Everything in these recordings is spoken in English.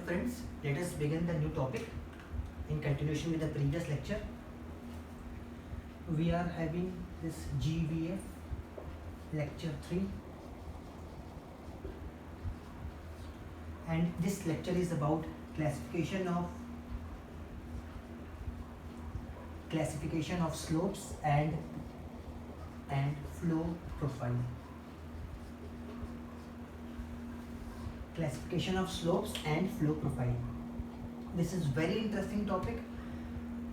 friends, let us begin the new topic in continuation with the previous lecture. We are having this GVF lecture 3, and this lecture is about classification of slopes and flow profile. Classification of slopes and flow profile. This is very interesting topic.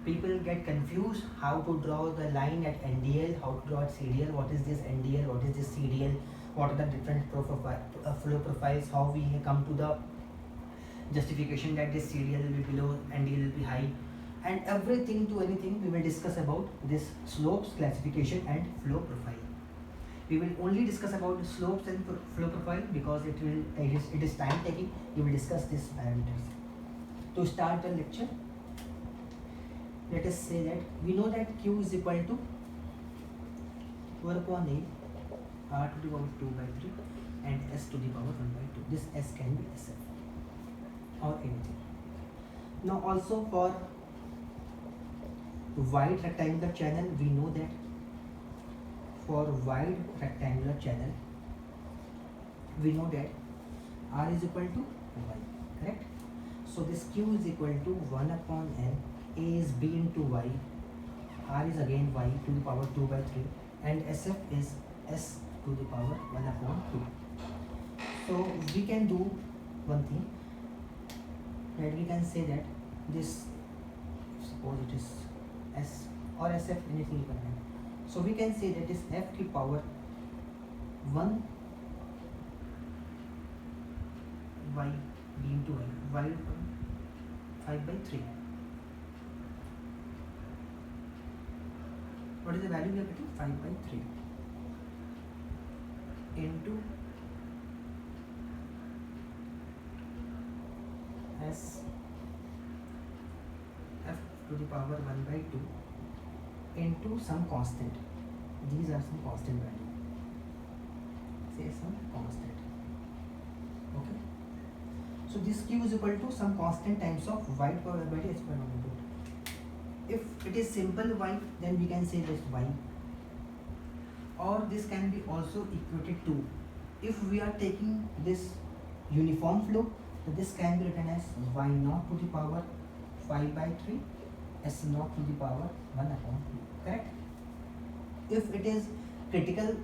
People get confused how to draw the line at NDL, how to draw at CDL, what is this NDL, what is this CDL, what are the different flow profiles, how we come to the justification that this CDL will be below, NDL will be high, and everything to anything we will discuss about this slopes, classification and flow profile. We will only discuss about slopes and flow profile because it is time taking. We will discuss these parameters. To start the lecture, let us say that we know that Q is equal to 4 upon A R to the power 2 by 3 and S to the power 1 by 2. This S can be SF or anything. Now also for wide rectangular channel, we know that for wide rectangular channel, we know that R is equal to Y, correct? So this Q is equal to 1 upon N, A is B into Y, R is again Y to the power 2 by 3, and SF is S to the power 1 upon 2. So we can do one thing, that we can say that this, suppose it is S or SF, anything you can have. So we can say that is F to the power 1 Y B into Y, Y 5 by 3. What is the value we are getting? 5 by 3 into S F to the power 1 by 2 into some constant. These are some constant value. Say some constant. Okay. So this Q is equal to some constant times of y power by h power 1 by 2. If it is simple y, then we can say this y. Or this can be also equated to, if we are taking this uniform flow, so this can be written as y naught to the power 5 by 3 S naught to the power 1 upon 2, correct? If it is critical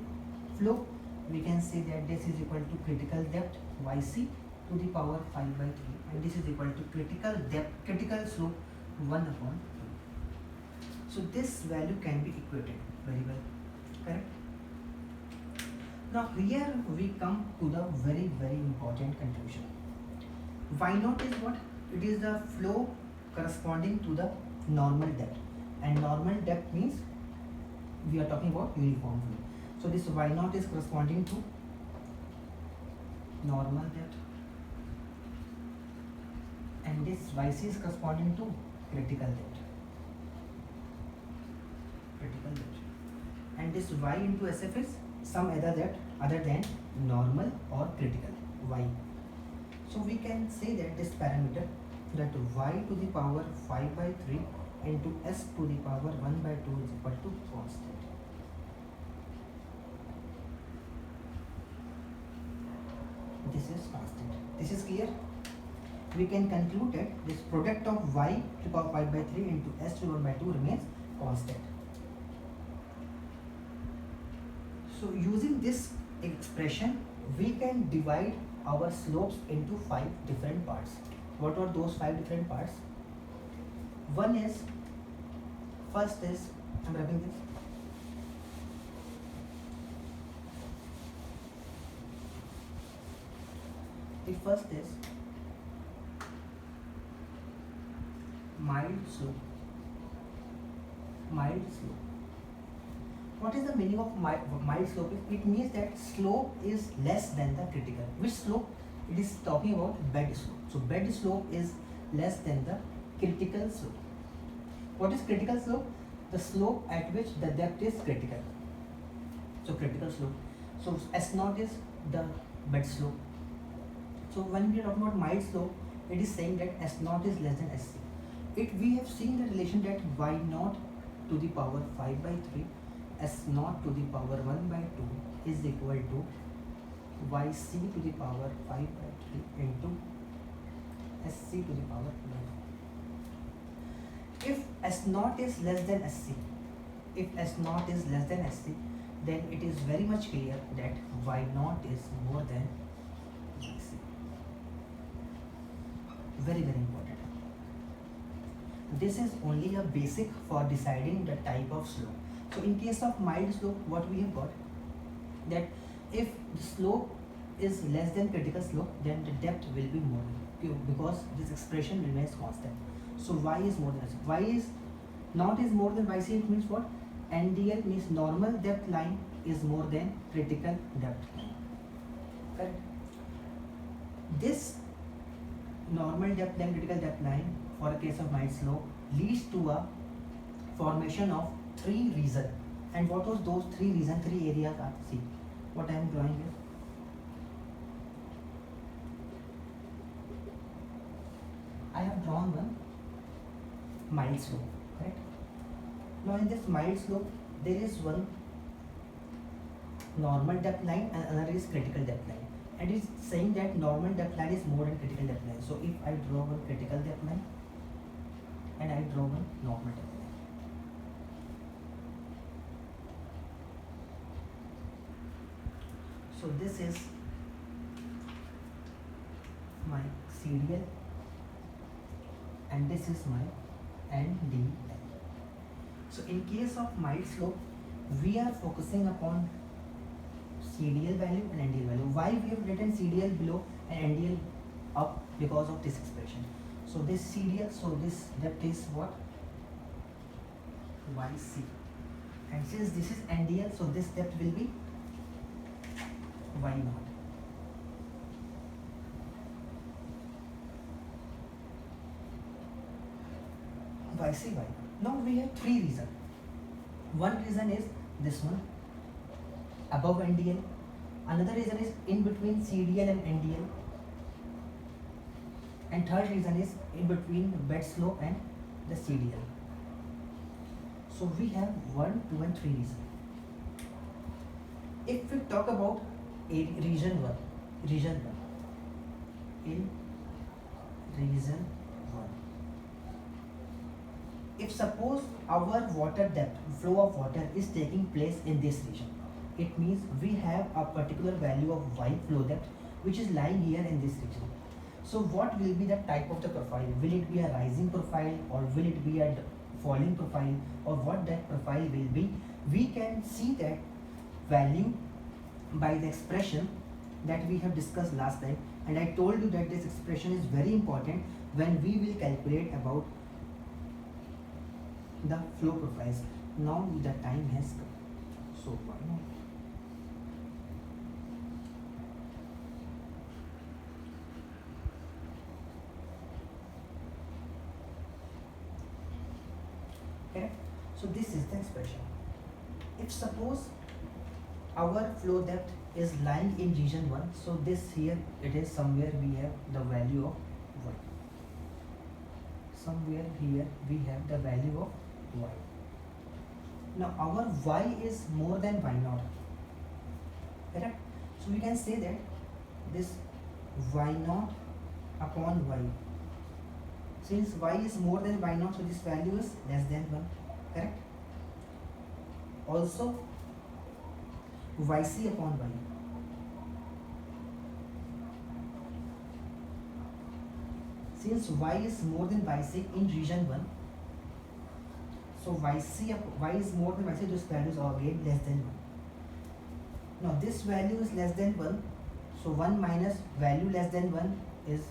flow, we can say that this is equal to critical depth YC to the power 5 by 3, and this is equal to critical depth, critical slope 1 upon 2. So this value can be equated very well, correct? Now here we come to the very important conclusion. Y naught is what? It is the flow corresponding to the normal depth, and normal depth means we are talking about uniform flow. So this Y naught is corresponding to normal depth, and this YC is corresponding to critical depth, and this Y into SF is some other depth other than normal or critical Y. So we can say that this parameter, that Y to the power 5 by 3 into S to the power 1 by 2 is equal to constant. This is constant. This is clear. We can conclude that this product of Y to the power 5 by 3 into S to the 1 by 2 remains constant. So using this expression, we can divide our slopes into 5 different parts. What are those 5 different parts? One is, first is, I'm wrapping this. The first is mild slope. Mild slope. What is the meaning of mild slope? It means that slope is less than the critical. Which slope? It is talking about bed slope. So bed slope is less than the critical slope. What is critical slope? The slope at which the depth is critical. So critical slope. So S naught is the bed slope. So when we are talking about mild slope, it is saying that S naught is less than SC. We have seen the relation that y naught to the power 5 by 3 S naught to the power 1 by 2 is equal to yc to the power 5 by 3 into sc to the power 1. If S naught is less than SC, then it is very much clear that y naught is more than yc. Very, very important. This is only a basic for deciding the type of slope. So in case of mild slope, what we have got, that if the slope is less than critical slope, then the depth will be more, because this expression remains constant. So y is more than SC. Y is not is more than yc. It means what? NDL means normal depth line is more than critical depth line. Correct? This normal depth line, critical depth line for a case of mild slope leads to a formation of 3 regions. And what was those 3 regions, 3 areas are? See what I am drawing here. I have drawn one mild slope, right? Now in this mild slope, there is one normal depth line and another is critical depth line. And it's saying that normal depth line is more than critical depth line. So if I draw one critical depth line and I draw one normal depth line. So this is my CDL and this is my NDL. So in case of mild slope, we are focusing upon CDL value and NDL value. Why we have written CDL below and NDL up? Because of this expression. So this CDL, so this depth is what? YC. And since this is NDL, so this depth will be Y naught. YC, Y naught. Now we have 3 reasons. One reason is this one, above NDL. Another reason is in between CDL and NDL. And third reason is in between the bed slope and the CDL. So we have 1, 2 and 3 reasons. If we talk about region 1, in region 1, if suppose our water depth, flow of water is taking place in this region, it means we have a particular value of y flow depth which is lying here in this region. So what will be the type of the profile? Will it be a rising profile or will it be a falling profile, or what that profile will be? We can see that value by the expression that we have discussed last time, and I told you that this expression is very important when we will calculate about the flow profiles. Now the time has come. So why not? Okay, so this is the expression. If suppose our flow depth is lying in region 1, so this here it is somewhere we have the value of y. Somewhere here we have the value of y. Now our y is more than y naught. Correct? So we can say that this y naught upon y. Since y is more than y naught, so this value is less than 1. Correct? Also yc upon y. Since y is more than yc in region 1, so y is more than yc, this value is again less than 1. Now this value is less than 1, so 1 minus value less than 1 is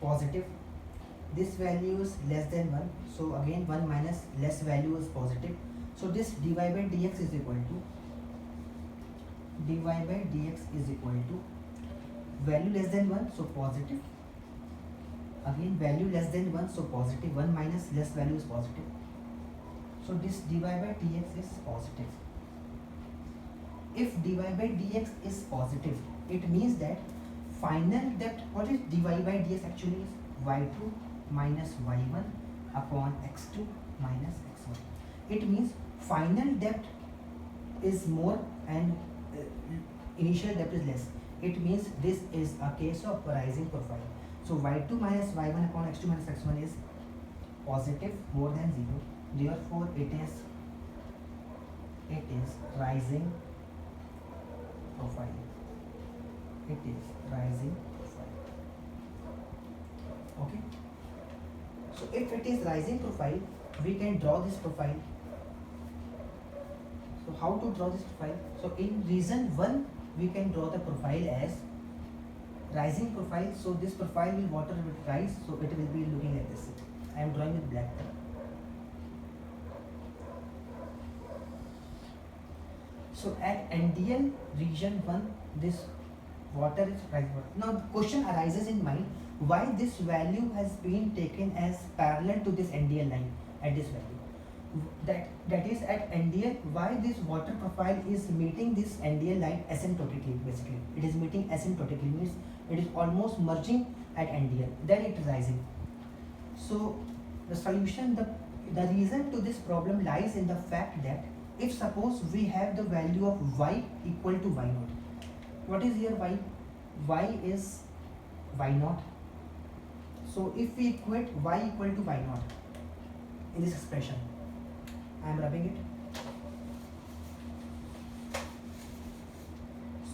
positive. This value is less than 1, so again 1 minus less value is positive. So this dy by dx is equal to value less than 1, so positive. Again value less than 1, so positive. 1 minus less value is positive. So this dy by dx is positive. If dy by dx is positive, it means that final depth, what is dy by dx actually is y2 minus y1 upon x2 minus x1. It means final depth is more and initial depth is less. It means this is a case of rising profile. So y2 minus y1 upon x2 minus x1 is positive more than 0. Therefore it is rising profile. It is rising profile. Okay. So if it is rising profile, we can draw this profile. So how to draw this profile? So in reason 1 we can draw the profile as rising profile. So this profile will water will rise, so it will be looking like this. I am drawing with black color. So at NDL region 1 this water is rising. Now the question arises in mind, why this value has been taken as parallel to this NDL line at this value. That is at NDL, why this water profile is meeting this NDL line asymptotically. Basically it is meeting asymptotically, means it is almost merging at NDL, then it is rising. So the solution, the reason to this problem lies in the fact that if suppose we have the value of y equal to y naught, what is here y? Y is y naught. So if we equate y equal to y naught in this expression, I am rubbing it.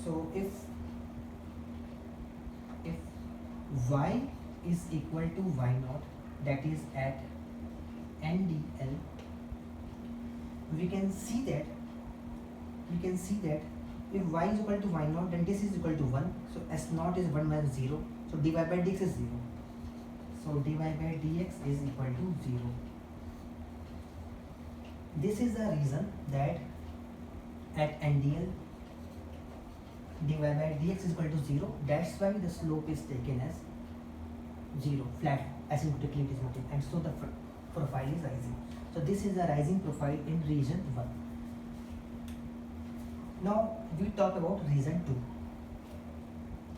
So if y is equal to y naught, that is at NDL, we can see that if y is equal to y naught, then this is equal to 1. So s naught is 1 minus 0. So dy by dx is 0. So dy by dx is equal to 0. This is the reason that at NDL dy by dx is equal to 0. That's why the slope is taken as 0, flat, asymptotically it is moving, and so the profile is rising. So this is a rising profile in region 1. Now we talk about region 2.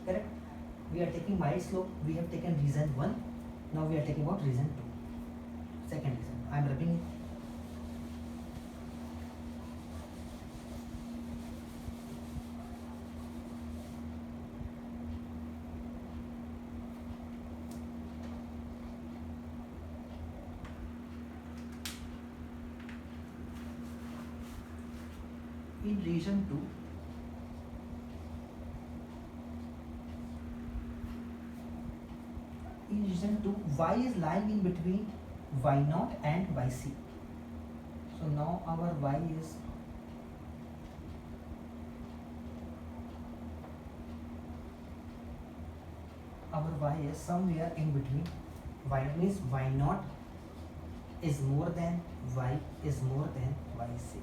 Correct? We are taking mild slope, we have taken region 1. Now we are taking about region 2. Second region. I am rubbing it. In region 2, y is lying in between y naught and yc. So now our y is somewhere in between. Y means y naught is more than y is more than yc.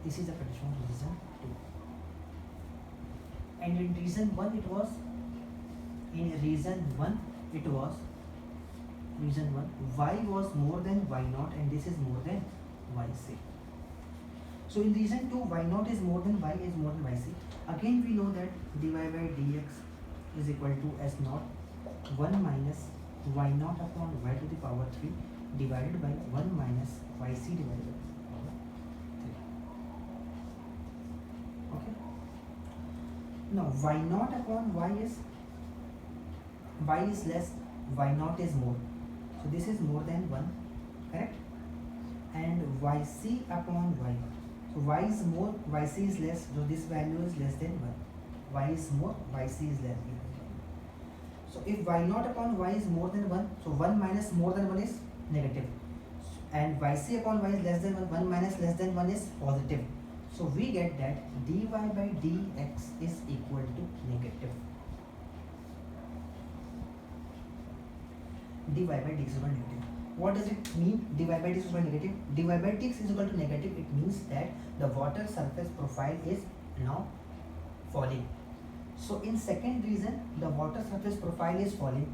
This is the condition of region 2. And in region 1 it was, y was more than y naught and this is more than yc. So in region 2, y naught is more than y is more than yc. Again we know that dy by dx is equal to s naught 1 minus y naught upon y to the power 3 divided by 1 minus yc divided by power 3. Okay. Now y naught upon y is less, y naught is more. So this is more than 1, correct? And yc upon y. So y is more, yc is less, so this value is less than 1. Y is more, yc is less than 1. So if y naught upon y is more than 1, so 1 minus more than 1 is negative. And yc upon y is less than 1, 1 minus less than 1 is positive. So we get that dy by dx is equal to negative. Dy by dx is equal to negative. What does it mean? Dy by dx is equal to negative. Dy by dx is equal to negative. It means that the water surface profile is now falling. So in second reason, the water surface profile is falling.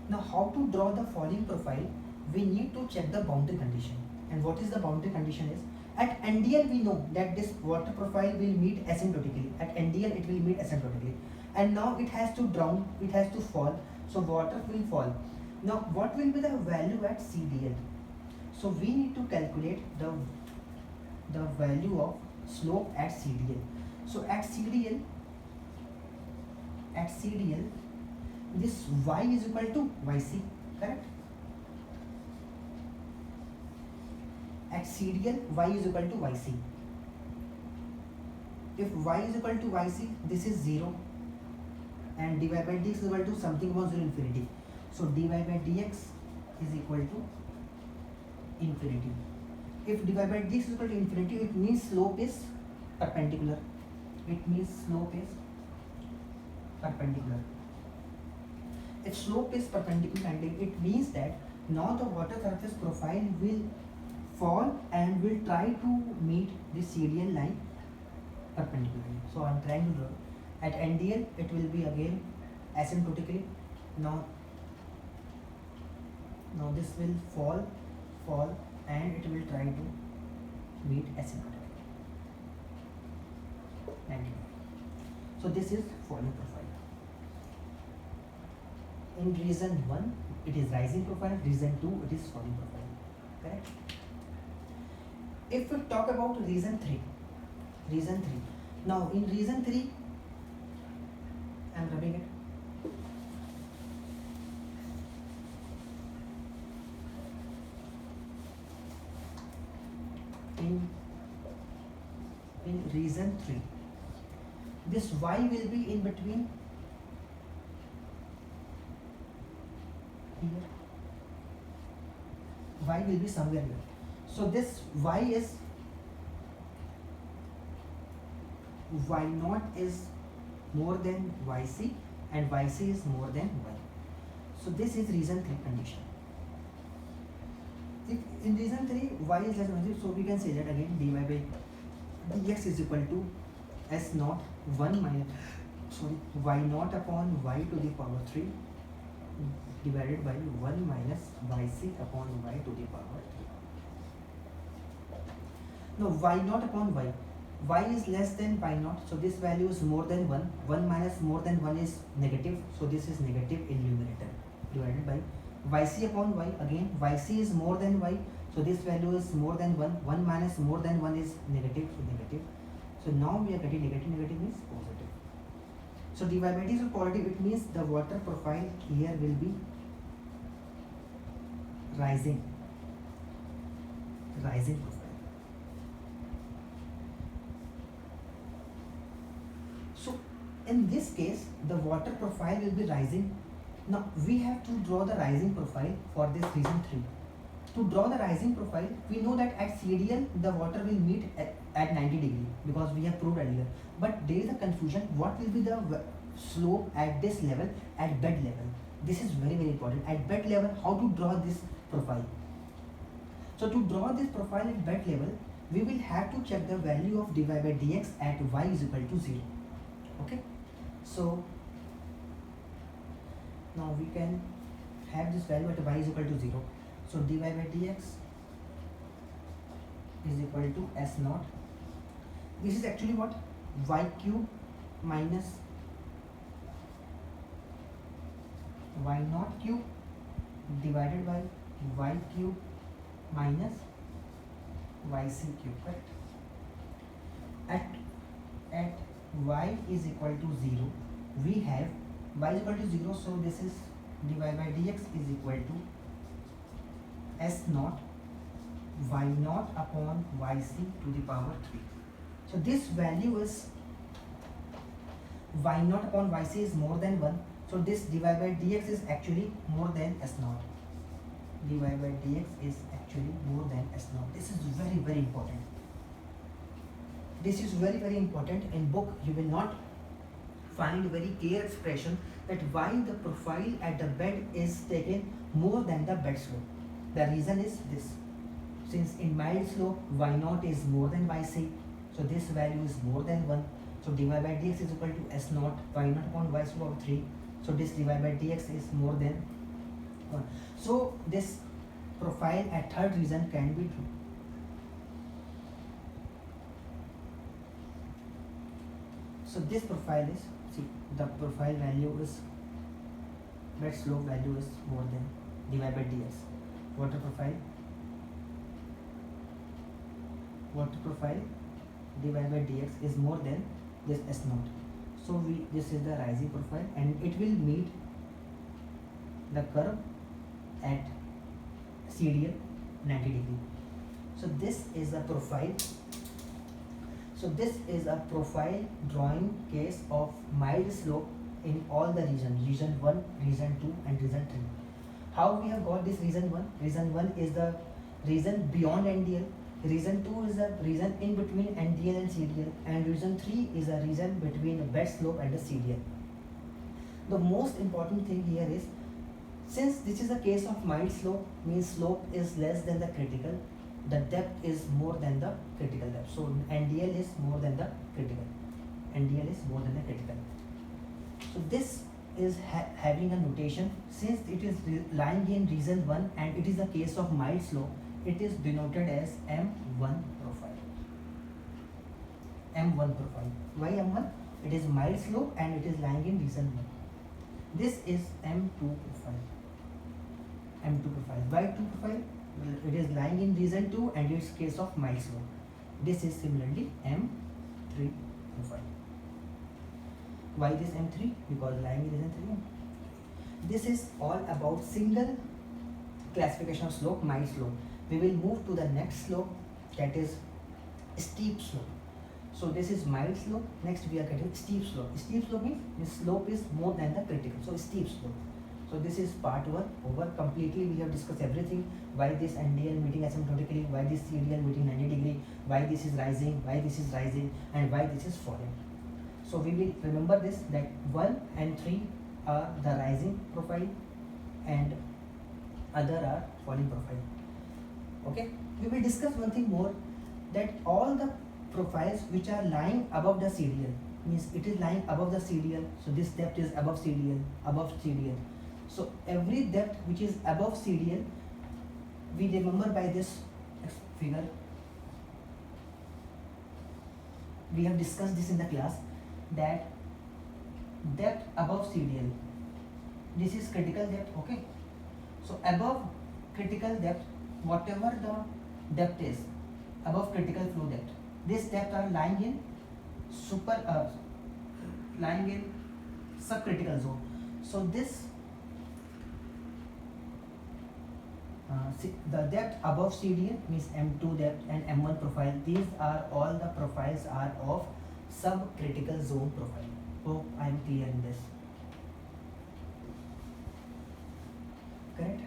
Now how to draw the falling profile? We need to check the boundary condition. And what is the boundary condition is? At NDL we know that this water profile will meet asymptotically. At NDL it will meet asymptotically. and now it has to drown, it has to fall, so water will fall. Now what will be the value at CDL? So we need to calculate the value of slope at CDL. So at CDL, this y is equal to yc, correct? At CDL, y is equal to yc. If y is equal to yc, this is 0, and dy by dx is equal to something about 0 infinity. So dy by dx is equal to infinity. If dy by dx is equal to infinity, it means slope is perpendicular. It means slope is perpendicular. If slope is perpendicular, it means that now the water surface profile will fall and will try to meet the CDL line perpendicularly. So I am trying to draw. At NDL, it will be again asymptotically. Now this will fall, and it will try to meet asymptotically. Thank you. So this is falling profile. In reason 1, it is rising profile. Reason 2, it is falling profile. Correct? If we talk about reason 3, now in reason 3, I am rubbing it. In reason 3, this y will be in between here. Y will be somewhere here. So this y is y naught is more than yc, and yc is more than y. So this is reason 3 condition. If in reason 3 y is less than 0, so we can say that again dy by dx is equal to s naught 1 minus y naught upon y to the power 3 divided by 1 minus yc upon y to the power 3. Now y naught upon y is less than y naught, so this value is more than 1. 1 minus more than 1 is negative, so this is negative in numerator, divided by yc upon y. Again yc is more than y, so this value is more than 1. 1 minus more than 1 is negative, so negative. So now we are getting negative. Negative means positive. So dy by dx is positive. It means the water profile here will be rising profile. So in this case, the water profile will be rising. Now we have to draw the rising profile for this reason 3. To draw the rising profile, we know that at CDL the water will meet at 90 degree, because we have proved earlier. But there is a confusion. What will be the slope at this level, at bed level? This is very, very important. At bed level, how to draw this profile? So to draw this profile at bed level, we will have to check the value of dy by dx at y is equal to 0. Okay, so now we can have this value at y is equal to 0. So dy by dx is equal to s naught. This is actually what? Y cube minus y naught cube divided by y cube minus yc cube, correct? At y is equal to 0, we have y is equal to 0, so this is dy by dx is equal to s naught y naught upon yc to the power 3. So this value is y naught upon yc is more than 1, so this dy by dx is actually more than s naught. Dy by dx is actually more than s naught. This is very, very important. This is very, very important. In book you will not find very clear expression that why the profile at the bed is taken more than the bed slope. The reason is this: since in mild slope y naught is more than yc, so this value is more than 1. So dy by dx is equal to s naught y naught upon y slope of 3. So this dy by dx is more than 1. So this profile at third reason can be true. So this profile is, see, the profile value is, bed slope value is more than divided by dx. Water profile divided by dx is more than this s naught. So this is the rising profile, and it will meet the curve at CDL 90 degree. So this is a profile. So this is a profile drawing case of mild slope in all the region 1, region 2 and region 3. How we have got this region 1? Region 1 is the region beyond NDL. Region 2 is the region in between NDL and CDL, and region 3 is a region between the bed slope and the CDL. The most important thing here is, since this is a case of mild slope, means slope is less than the critical, the depth is more than the critical depth. So NDL is more than the critical. NDL is more than the critical. So this is having a notation. Since it is lying in region 1 and it is a case of mild slope, it is denoted as M1 profile. M1 profile. Why M1? It is mild slope and it is lying in region 1. This is M2 profile. M2 profile. Why 2 profile? Well, it is lying in region 2 and it's case of mild slope. This is similarly M3 profile. Why this M3? Because lying in region 3. This is all about single classification of slope, mild slope. We will move to the next slope, that is steep slope. So this is mild slope. Next we are getting steep slope. Steep slope means the slope is more than the critical. So steep slope. So this is part 1 over. Completely we have discussed everything. Why this NDL meeting asymptotically, why this CDL meeting 90 degree, why this is rising, why this is rising, and why this is falling. So we will remember this, that 1 and 3 are the rising profile and other are falling profile. Okay, we will discuss one thing more, that all the profiles which are lying above the CDL, means it is lying above the CDL, so this depth is above CDL. So every depth which is above CDL, we remember by this figure. We have discussed this in the class, that depth above CDL, this is critical depth. Okay, so above critical depth, whatever the depth is above critical flow depth, this depth are lying in subcritical zone. So this the depth above CDL means M2 depth and M1 profile. These are all the profiles are of subcritical zone profile. Hope I am clear in this. Correct?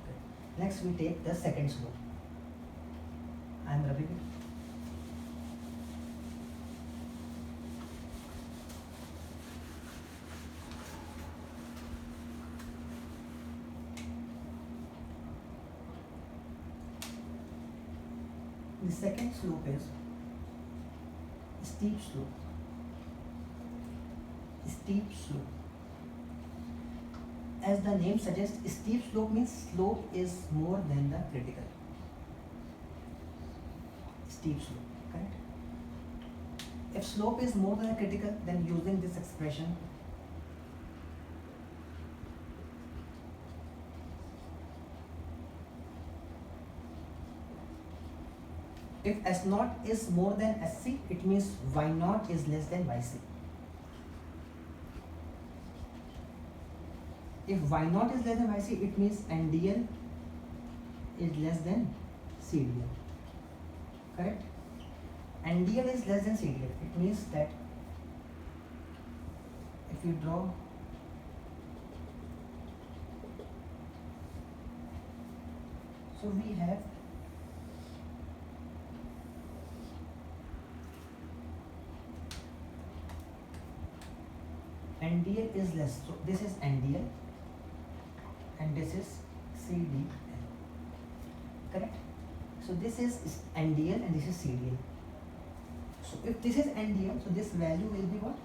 Okay. Next we take the second slope. I am Ravi. The second slope is steep slope. Steep slope. As the name suggests, steep slope means slope is more than the critical. Steep slope, correct? If slope is more than the critical, then using this expression, if S naught is more than SC, it means Y naught is less than YC. If Y naught is less than YC, it means NDL is less than CDL. Correct? NDL is less than CDL. It means that if you draw so we have NDL is less, so this is NDL and this is CDL, correct? So this is NDL and this is CDL. So if this is NDL, so this value will be what?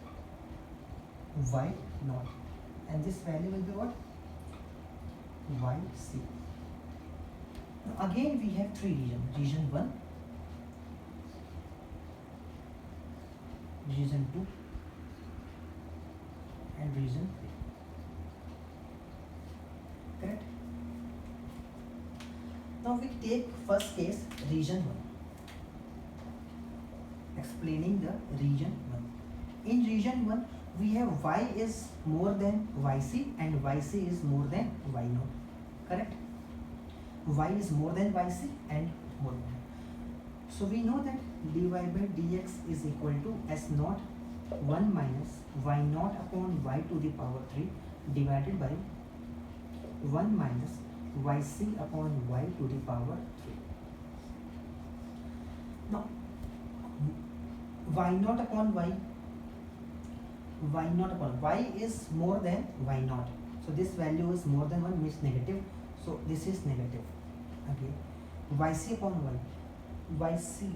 Y naught, and this value will be what? YC. Now again we have three regions, region 1, region 2 and region 3. Correct? Now we take first case, region 1. Explaining the region 1. In region 1, we have y is more than yc and yc is more than y0. Correct? Y is more than yc and more than. So we know that dy by dx is equal to s naught 1 minus y naught upon y to the power 3 divided by 1 minus yc upon y to the power 3. Now y naught upon y naught upon y is more than y naught. So this value is more than 1 means negative. So this is negative. Okay. Yc upon y. Yc.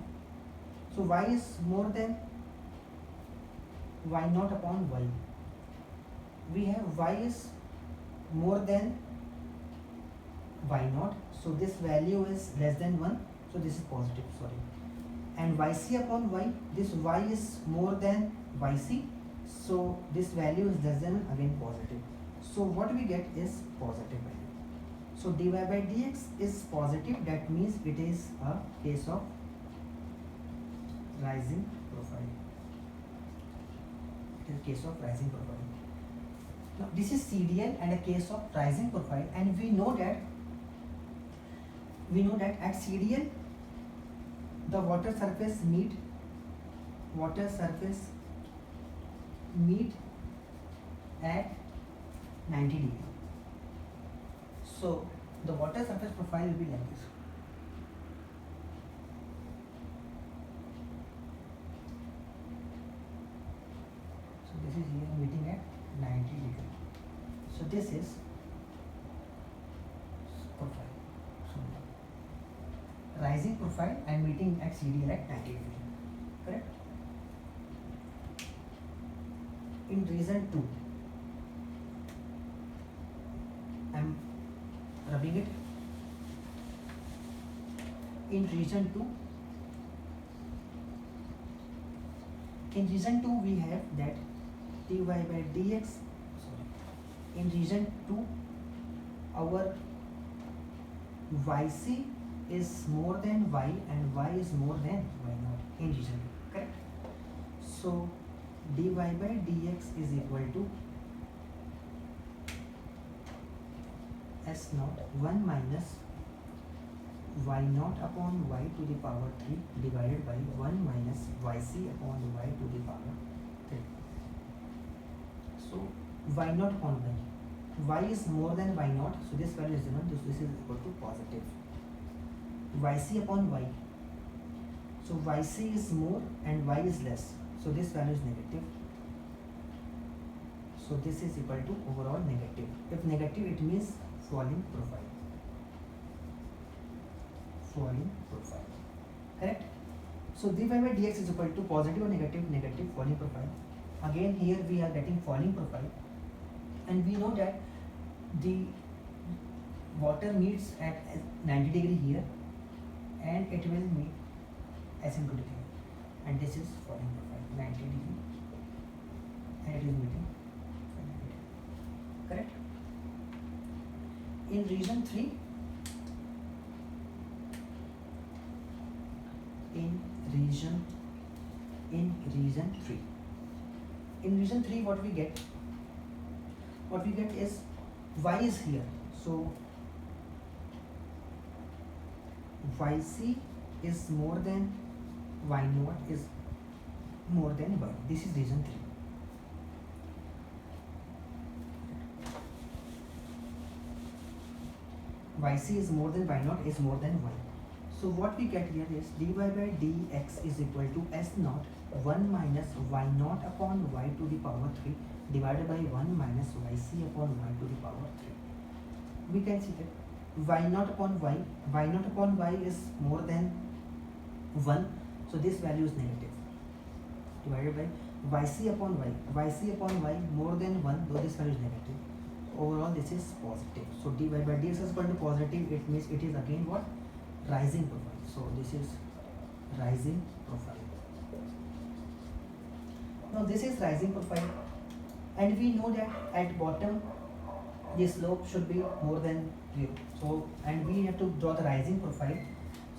So y is more than y naught upon y. We have y is more than y naught. So this value is less than 1. So this is positive. Sorry. And yc upon y. This y is more than yc. So this value is less than 1, again positive. So what we get is positive value. So dy by dx is positive. That means it is a case of rising profile. It is a case of rising profile. Now this is CDL and a case of rising profile, and we know that at CDL the water surface meet at 90 degree. So the water surface profile will be like this. So this is here meeting at 90 degree. So this is profile. So rising profile and meeting at CDL at 90 degree. Correct? In region 2, I am rubbing it. In region 2 we have that dy by dx. Sorry. In region 2, our yc is more than y and y is more than y0 in region 2. Correct? So dy by dx is equal to s naught 1 minus y naught upon y to the power 3 divided by 1 minus yc upon y to the power 3. So y naught upon y is more than y naught, so this value is 0, this is equal to positive. Yc upon y, so yc is more and y is less, so this value is negative. So this is equal to overall negative. If negative, it means falling profile. Correct? So dy by dx is equal to positive or negative, negative, falling profile. Again here we are getting falling profile, and we know that the water meets at 90 degree here, and it will meet asymptotically, and this is falling profile 90 degree, and it is meeting 90 degree. Correct? In region 3, in region 3 what we get is y is here, so yc is more than y0 is more than y. This is region 3. Yc is more than y0 is more than y. So what we get here is dy by dx is equal to s naught 1 minus y0 upon y to the power 3 divided by 1 minus yc upon y to the power 3. We can see that y0 upon y is more than 1, so this value is negative, divided by yc upon y more than 1, though this value is negative. Overall this is positive. So dy by dx is equal to positive, it means it is again what? Rising profile. So this is rising profile. Now this is rising profile, and we know that at bottom the slope should be more than 0. So, and we have to draw the rising profile.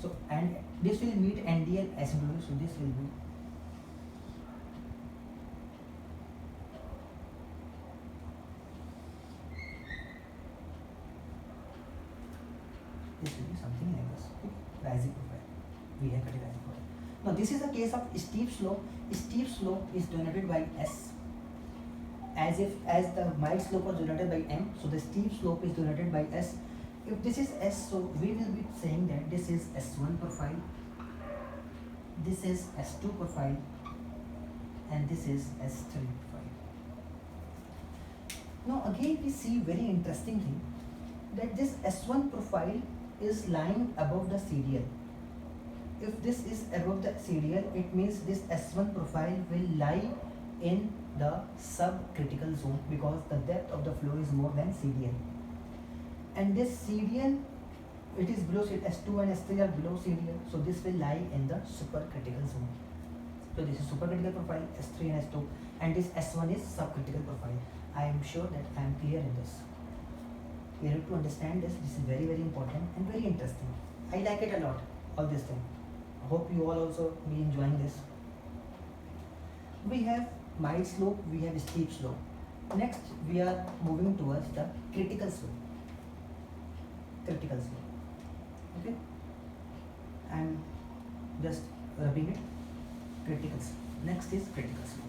So, and this will meet NDL asymptotic. So this will be something like this. Okay. Rising profile. We have cut a rising profile. Now this is a case of steep slope. Steep slope is denoted by S, as the mild slope was denoted by M. So the steep slope is denoted by S. If this is S, so we will be saying that this is S1 profile, this is S2 profile, and this is S3 profile. Now again we see very interesting thing, that this S1 profile is lying above the CDL. If this is above the CDL, it means this S1 profile will lie in the subcritical zone, because the depth of the flow is more than CDL. And this CDL, it is below S2 and S3 are below CDL, so this will lie in the supercritical zone. So this is supercritical profile, S3 and S2, and this S1 is subcritical profile. I am sure that I am clear in this. You have to understand this. This is very, very important and very interesting. I like it a lot, all this thing. I hope you all also be enjoying this. We have mild slope, we have steep slope. Next, we are moving towards the critical slope. Critical slope. Okay? I am just rubbing it. Critical slope. Next is critical slope.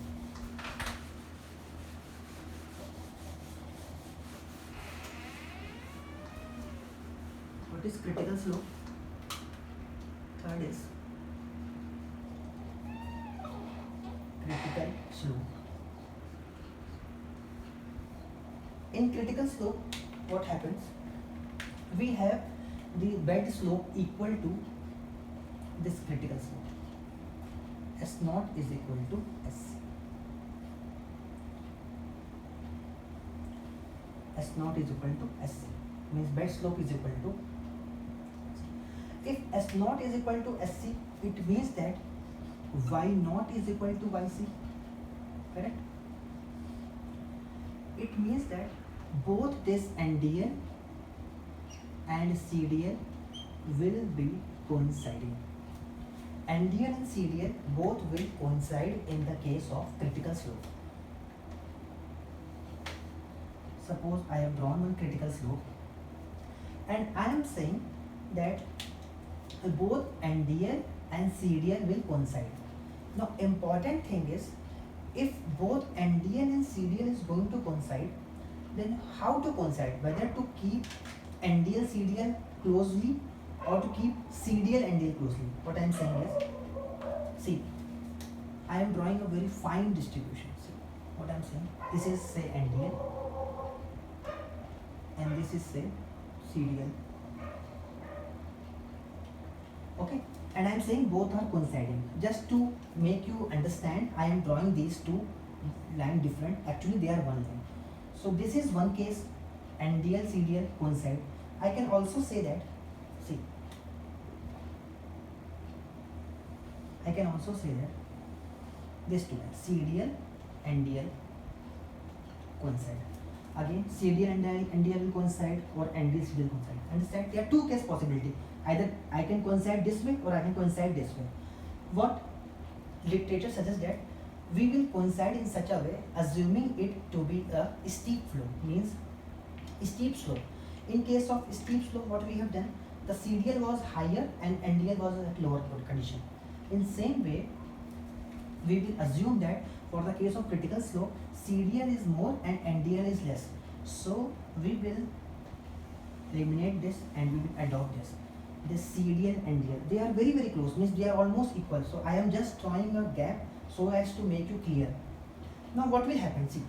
What is critical slope? Third is critical slope. In critical slope, what happens? We have the bed slope equal to this critical slope. S naught is equal to SC. S naught is equal to SC. Means bed slope is equal to. If S naught is equal to SC, it means that Y naught is equal to YC. Correct? It means that both this NDL and CDL will be coinciding. NDL and CDL both will coincide in the case of critical slope. Suppose I have drawn one critical slope, and I am saying that both NDL and CDL will coincide. Now, important thing is, if both NDL and CDL is going to coincide, then how to coincide? Whether to keep NDL CDL closely or to keep CDL NDL closely. What I am saying is, see, I am drawing a very fine distribution. See what I am saying? This is say NDL and this is say CDL. Okay, and I am saying both are coinciding. Just to make you understand, I am drawing these two lines different. Actually, they are one line. So this is one case, NDL CDL coincide. I can also say that, see, I can also say that this two lines, CDL, NDL coincide. Again, CDL and NDL will coincide, or NDL CDL coincide. Understand? There are two case possibility. Either I can coincide this way or I can coincide this way. What literature suggests that we will coincide in such a way, assuming it to be a steep flow, means steep slope. In case of steep slope, what we have done, the CDL was higher and NDL was at lower condition. In same way, we will assume that for the case of critical slope, CDL is more and NDL is less. So we will eliminate this and we will adopt this. This CDL and NDL, they are very, very close, means they are almost equal. So I am just drawing a gap so as to make you clear. Now what will happen? See,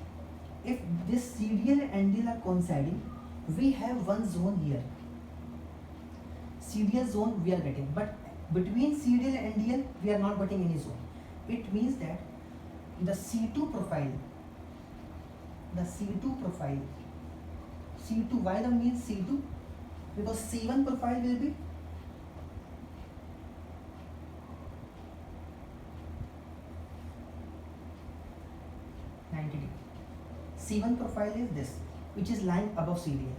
if this CDL and NDL are coinciding, we have one zone here. CDL zone we are getting, but between CDL and NDL we are not getting any zone. It means that the C2 profile, C2, why the means C2? Because C1 profile will be 90 degree. C1 profile is this, which is lying above CDL,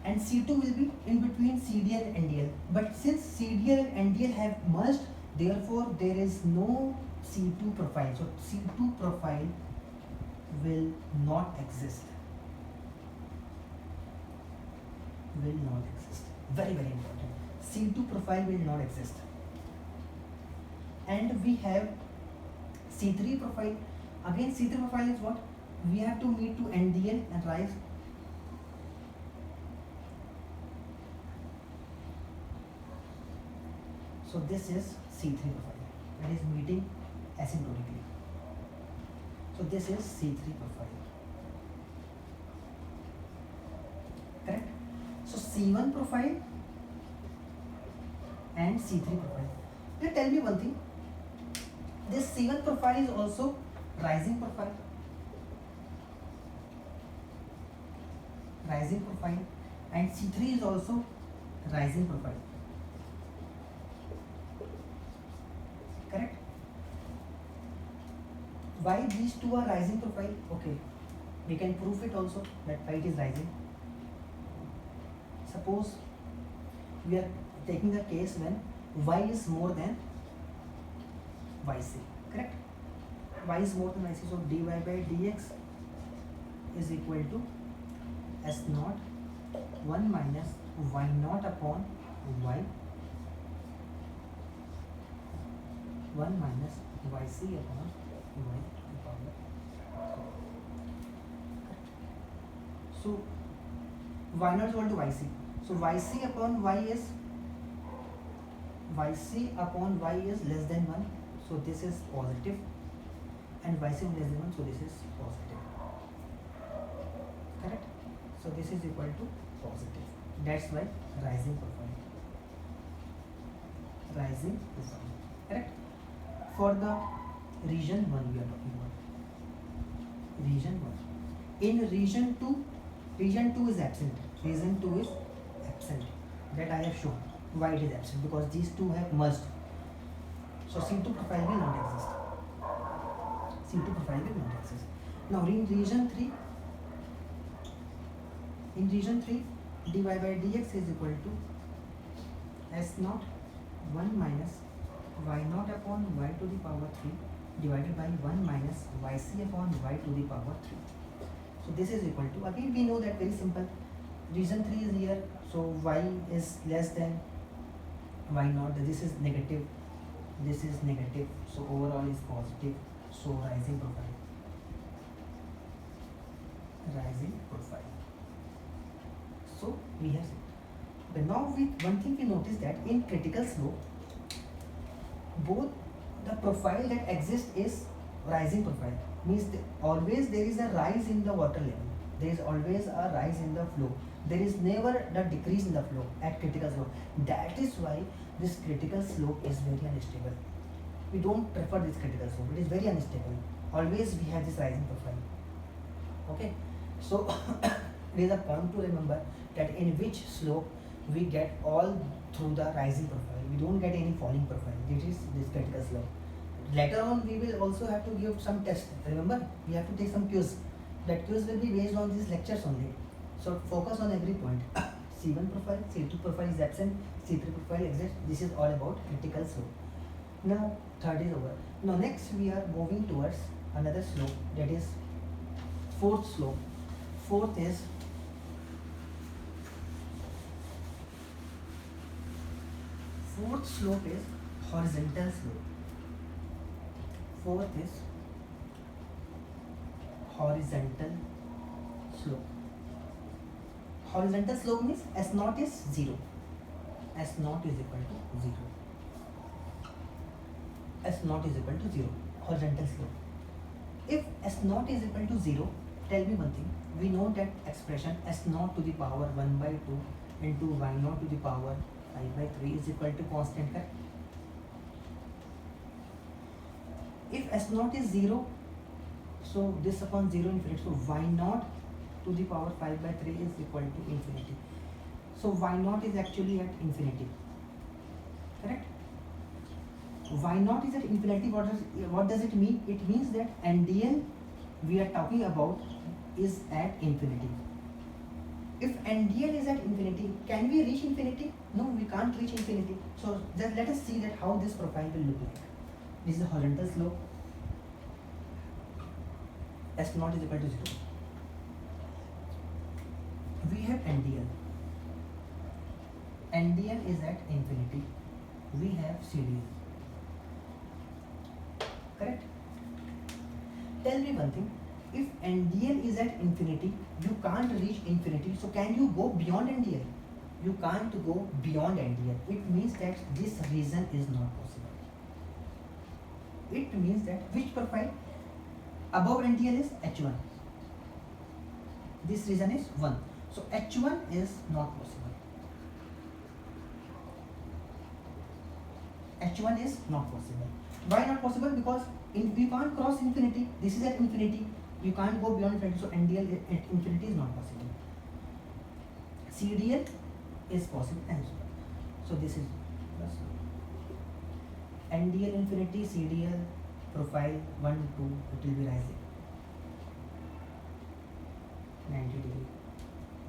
and C2 will be in between CDL and NDL. But since CDL and NDL have merged, therefore there is no C2 profile. So C2 profile will not exist. Will not exist. Very, very important. C2 profile will not exist. And we have C3 profile. Again, C3 profile is what? We have to meet to NDL and rise. So this is C3 profile, that is meeting asymptotically. So this is C3 profile. Correct? So C1 profile and C3 profile. Now tell me one thing. This C1 profile is also rising profile. Rising profile, and C3 is also rising profile. Correct? Why these two are rising profile? Okay, we can prove it also that why it is rising. Suppose we are taking the case when y is more than yc. Correct? Y is more than yc, so dy by dx is equal to S naught 1 minus y naught upon y 1 minus yc upon y to the power. So y naught is equal to yc. So yc upon y is yc upon y is less than 1. So this is positive, and yc is less than 1. So this is positive. Correct? So this is equal to positive. That's why rising profile. Rising profile. Correct? For the region 1 we are talking about. Region 1. In region 2 is absent. Region 2 is absent. That I have shown. Why it is absent? Because these two have merged. So C2 profile will not exist. C2 profile will not exist. Now in region 3, dy by dx is equal to S naught 1 minus y naught upon y to the power 3 divided by 1 minus yc upon y to the power 3. So this is equal to, again we know that very simple. Region 3 is here, so y is less than y naught. This is negative, this is negative, so overall is positive. So rising profile. Rising profile. So we have seen. But now one thing we notice that in critical slope, both the profile that exists is rising profile. Means always there is a rise in the water level. There is always a rise in the flow. There is never the decrease in the flow at critical slope. That is why this critical slope is very unstable. We don't prefer this critical slope. It is very unstable. Always we have this rising profile. Okay. So there is a point to remember that in which slope we get all through the rising profile. We don't get any falling profile. This is this critical slope. Later on we will also have to give some tests. Remember, we have to take some quiz. That quiz will be based on these lectures only. So focus on every point. C1 profile, C2 profile is absent, C3 profile exists. This is all about critical slope. Now third is over. Now next we are moving towards another slope, that is fourth slope. Fourth slope is horizontal slope. Fourth is horizontal slope. Horizontal slope means S naught is 0. S naught is equal to 0. S naught is equal to 0. Horizontal slope. If S naught is equal to 0, tell me one thing. We know that expression S naught to the power 1 by 2 into y naught to the power 5 by 3 is equal to constant, correct? If S naught is 0, so this upon 0 infinity, so y naught to the power 5 by 3 is equal to infinity. So y naught is actually at infinity, correct? Y naught is at infinity. What does it mean? It means that NDL we are talking about is at infinity. If NDL is at infinity, can we reach infinity? No, we can't reach infinity. So let us see that how this profile will look like. This is the horizontal slope. S naught is equal to 0. We have NDL. NDL is at infinity. We have CDL. Correct? Tell me one thing. If NDL is at infinity, you can't reach infinity. So can you go beyond NDL? You can't go beyond NDL. It means that this region is not possible. It means that which profile above NDL is H1. This region is 1. So H1 is not possible. H1 is not possible. Why not possible? Because we can't cross infinity. This is at infinity. You can't go beyond infinity. So NDL at infinity is not possible. CDL is possible and so on. So this is plus NDL infinity, CDL profile 1, 2, it will be rising 90 degree.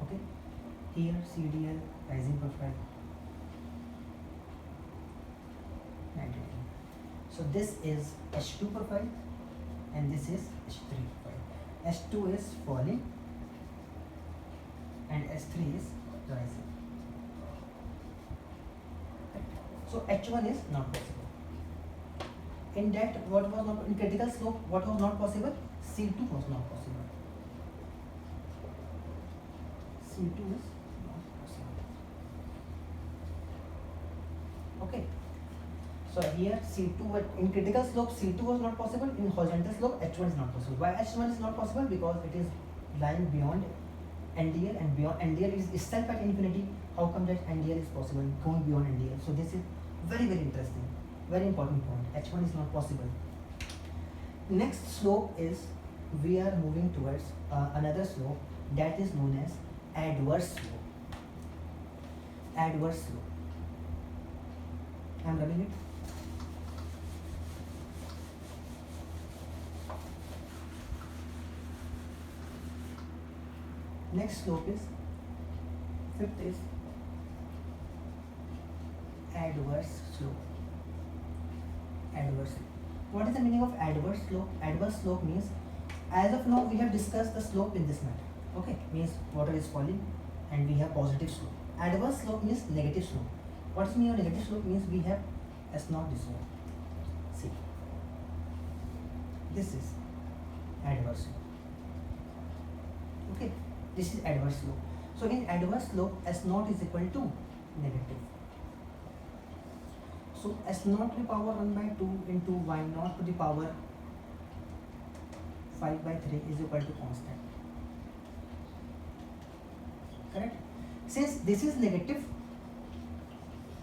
Okay. Here CDL rising profile 90 degree. So this is H2 profile and this is H3 profile. H2 is falling and H3 is rising. So H1 is not possible. In that, what was not in critical slope? What was not possible? C2 was not possible. C2 is not possible. Okay. So here C2 in critical slope C2 was not possible. In horizontal slope H1 is not possible. Why H1 is not possible? Because it is lying beyond NDL and beyond NDL is itself at infinity. How come that NDL is possible going beyond NDL? So this is very interesting, very important point. H1 is not possible. Next slope is we are moving towards another slope that is known as adverse slope. Adverse slope. I am rubbing it. Next slope is fifth is adverse slope. Adverse slope. What is the meaning of adverse slope? Adverse slope means, as of now we have discussed the slope in this matter. Okay, means water is falling and we have positive slope. Adverse slope means negative slope. What is mean of negative slope? Means we have S0 this one. See, this is adverse slope. Okay, this is adverse slope. So in adverse slope, S0 is equal to negative. So S0 to the power 1 by 2 into Y0 to the power 5 by 3 is equal to constant. Correct? Since this is negative,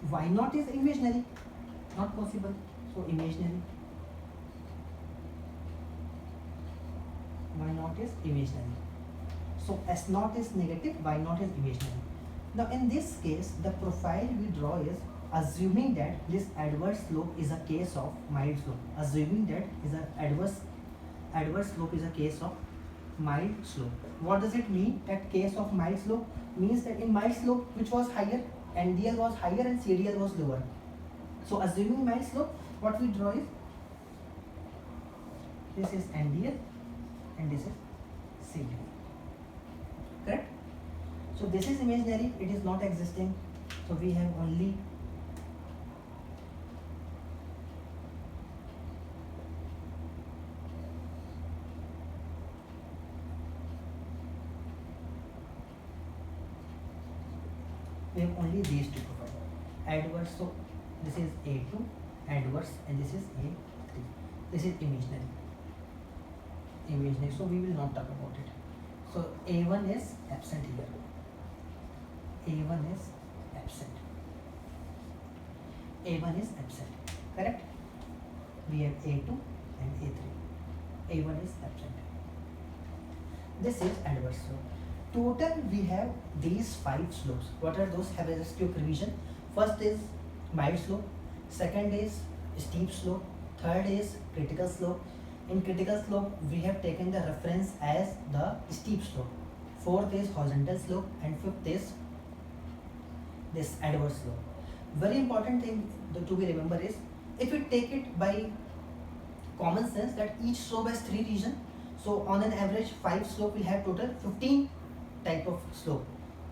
Y0 is imaginary, not possible. So imaginary. Y0 is imaginary. So S0 is negative, Y0 is imaginary. Now in this case, the profile we draw is assuming that this adverse slope is a case of mild slope. Assuming that is a adverse slope is a case of mild slope. What does it mean? That case of mild slope means that in mild slope, which was higher, NDL was higher and CDL was lower. So assuming mild slope, what we draw is this is NDL and this is CDL. Correct? So this is imaginary, it is not existing. So we have only these two profiles. Adverse, so this is A2 adverse and this is A3. This is imaginary. So we will not talk about it. So A1 is absent here. A1 is absent. A1 is absent. Correct? We have A2 and A3. A1 is absent. This is adverse slope. Total we have these 5 slopes. What are those? Have a just quick revision. First is mild slope. Second is steep slope. Third is critical slope. In critical slope, we have taken the reference as the steep slope. Fourth is horizontal slope, and fifth is this adverse slope. Very important thing to be remember is, if we take it by common sense that each slope has 3 regions, so on an average 5 slope will have total 15 type of slope.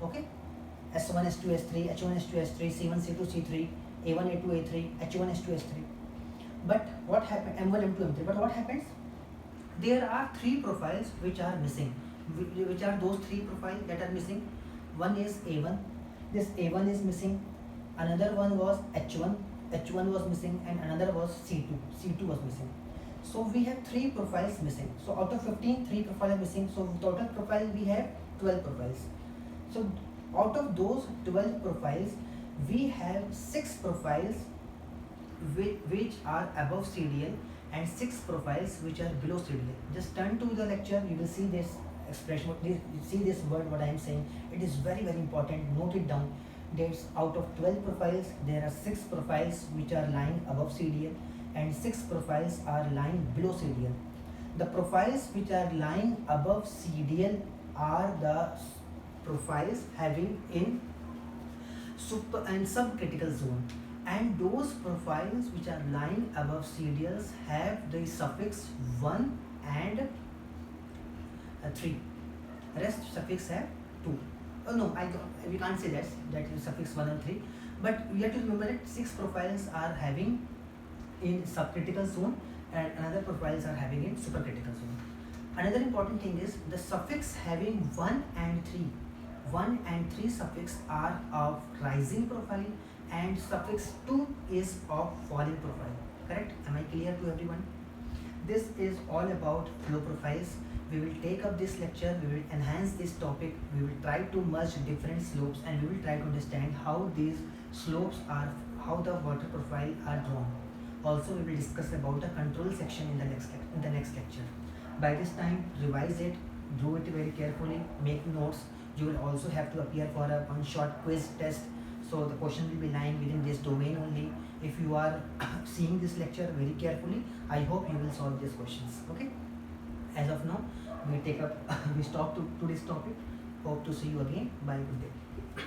Okay, S1 S2 S3, H1 S2 S3, C1 C2 C3, A1 A2 A3, H1 S2 S3. But what happens, M1 M2 M3, but what happens, there are 3 profiles which are missing. Which are those 3 profiles that are missing? One is A1, this A1 is missing, another one was H1 was missing, and another was C2 was missing. So we have 3 profiles missing. So out of 15, 3 profiles are missing. So total profile we have 12 profiles. So out of those 12 profiles, we have 6 profiles which are above CDL and 6 profiles which are below CDL. Just turn to the lecture, you will see this expression, you see this word what I am saying. It is very important, note it down. There's out of 12 profiles, there are 6 profiles which are lying above CDL and 6 profiles are lying below CDL. The profiles which are lying above CDL are the profiles having in super and subcritical zone, and those profiles which are lying above CDLs have the suffix 1 and 3. Rest suffix have 2. Oh no, we can't say that is suffix 1 and 3, but we have to remember that 6 profiles are having in subcritical zone and another profiles are having in supercritical zone. Another important thing is the suffix having 1 and 3. 1 and 3 suffix are of rising profile and suffix 2 is of falling profile. Correct? Am I clear to everyone? This is all about flow profiles. We will take up this lecture, we will enhance this topic, we will try to merge different slopes, and we will try to understand how these slopes are, how the water profile are drawn. Also, we will discuss about the control section in the next lecture. By this time, revise it, do it very carefully, make notes. You will also have to appear for a one short quiz test. So the question will be lying within this domain only. If you are seeing this lecture very carefully, I hope you will solve these questions. Okay. As of now, we stop to this topic. Hope to see you again. Bye. Good day.